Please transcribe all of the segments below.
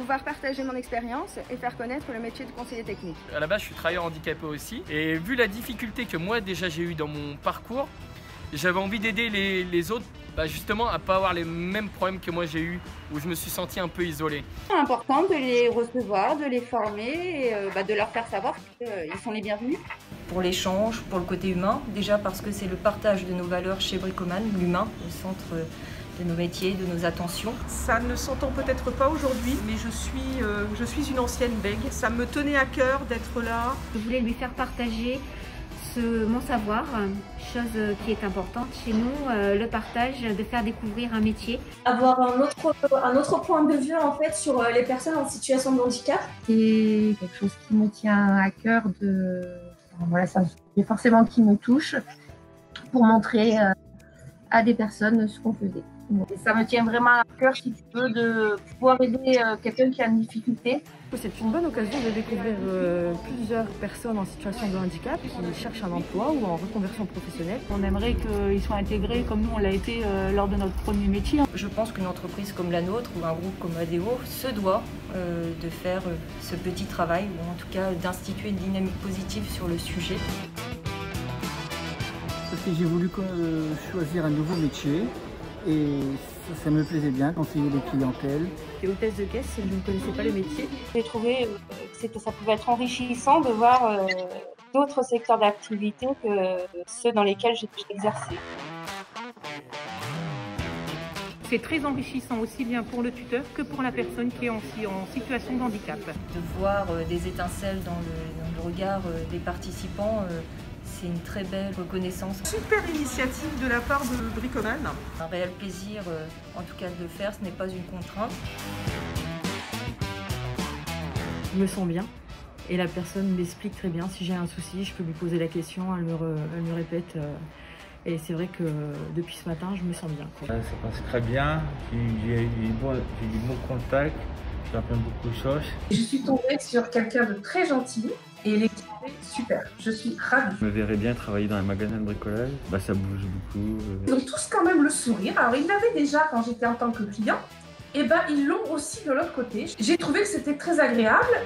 pouvoir partager mon expérience et faire connaître le métier de conseiller technique. À la base, je suis travailleur handicapé aussi. Et vu la difficulté que moi déjà j'ai eu dans mon parcours, j'avais envie d'aider les autres justement à pas avoir les mêmes problèmes que moi j'ai eu, où je me suis senti un peu isolé. C'est important de les recevoir, de les former et de leur faire savoir qu'ils sont les bienvenus. Pour l'échange, pour le côté humain, déjà parce que c'est le partage de nos valeurs chez Bricoman, l'humain, au centre de nos métiers, de nos attentions. Ça ne s'entend peut-être pas aujourd'hui, mais je suis une ancienne bègue. Ça me tenait à cœur d'être là. Je voulais lui faire partager mon savoir, chose qui est importante chez nous, le partage, de faire découvrir un métier. Avoir un autre point de vue en fait sur les personnes en situation de handicap. C'est quelque chose qui me tient à cœur voilà, ça forcément qui me touche pour montrer à des personnes ce qu'on faisait. Et ça me tient vraiment à cœur, si tu veux, de pouvoir aider quelqu'un qui a une difficulté. C'est une bonne occasion de découvrir plusieurs personnes en situation de handicap qui cherchent un emploi ou en reconversion professionnelle. On aimerait qu'ils soient intégrés comme nous on l'a été lors de notre premier métier. Je pense qu'une entreprise comme la nôtre ou un groupe comme ADO se doit de faire ce petit travail, ou en tout cas d'instituer une dynamique positive sur le sujet. Parce que j'ai voulu choisir un nouveau métier. Et ça me plaisait bien, conseiller les clientèles. J'étais hôtesse de caisse et je ne connaissais pas le métier. J'ai trouvé que ça pouvait être enrichissant de voir d'autres secteurs d'activité que ceux dans lesquels j'ai exercé. C'est très enrichissant aussi bien pour le tuteur que pour la personne qui est en situation de handicap. De voir des étincelles dans le regard des participants, c'est une très belle reconnaissance. Super initiative de la part de Bricoman. Un réel plaisir, en tout cas, de le faire, ce n'est pas une contrainte. Je me sens bien et la personne m'explique très bien. Si j'ai un souci, je peux lui poser la question, elle me répète. Et c'est vrai que depuis ce matin, je me sens bien. Ça passe très bien, j'ai du bon contact, j'apprends beaucoup de choses. Je suis tombée sur quelqu'un de très gentil et l'équipe est super, je suis ravie. Je me verrais bien travailler dans un magasin de bricolage, ça bouge beaucoup. Ils ont tous quand même le sourire, alors ils l'avaient déjà quand j'étais en tant que client, et ils l'ont aussi de l'autre côté. J'ai trouvé que c'était très agréable.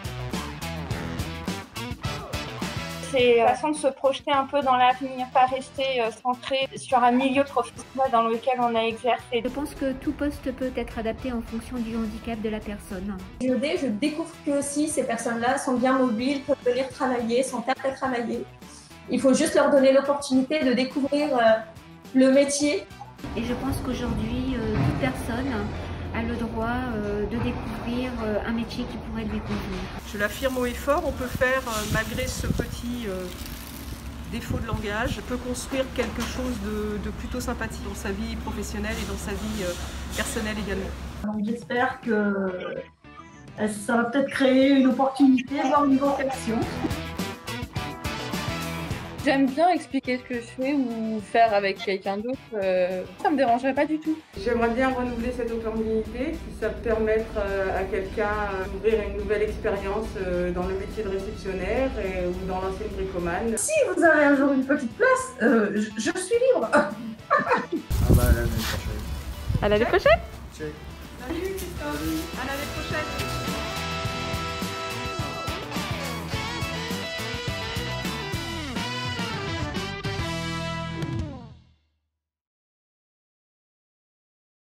C'est une façon de se projeter un peu dans l'avenir, pas rester centré sur un milieu professionnel dans lequel on a exercé. Je pense que tout poste peut être adapté en fonction du handicap de la personne. Je découvre que aussi ces personnes-là sont bien mobiles, peuvent venir travailler, sont aptes à travailler. Il faut juste leur donner l'opportunité de découvrir le métier. Et je pense qu'aujourd'hui, toute personne a le droit de découvrir un métier qui pourrait lui convenir. Je l'affirme haut et fort, on peut faire, malgré ce petit défaut de langage, peut construire quelque chose de plutôt sympathique dans sa vie professionnelle et dans sa vie personnelle également. Donc j'espère que ça va peut-être créer une opportunité, voire une vocation. J'aime bien expliquer ce que je fais ou faire avec quelqu'un d'autre, ça me dérangerait pas du tout. J'aimerais bien renouveler cette opportunité, si ça peut permettre à quelqu'un d'ouvrir une nouvelle expérience dans le métier de réceptionnaire ou dans l'ancienne Bricoman. Si vous avez un jour une petite place, je suis libre. À l'année prochaine. À l'année prochaine. Salut Christophe, à l'année prochaine.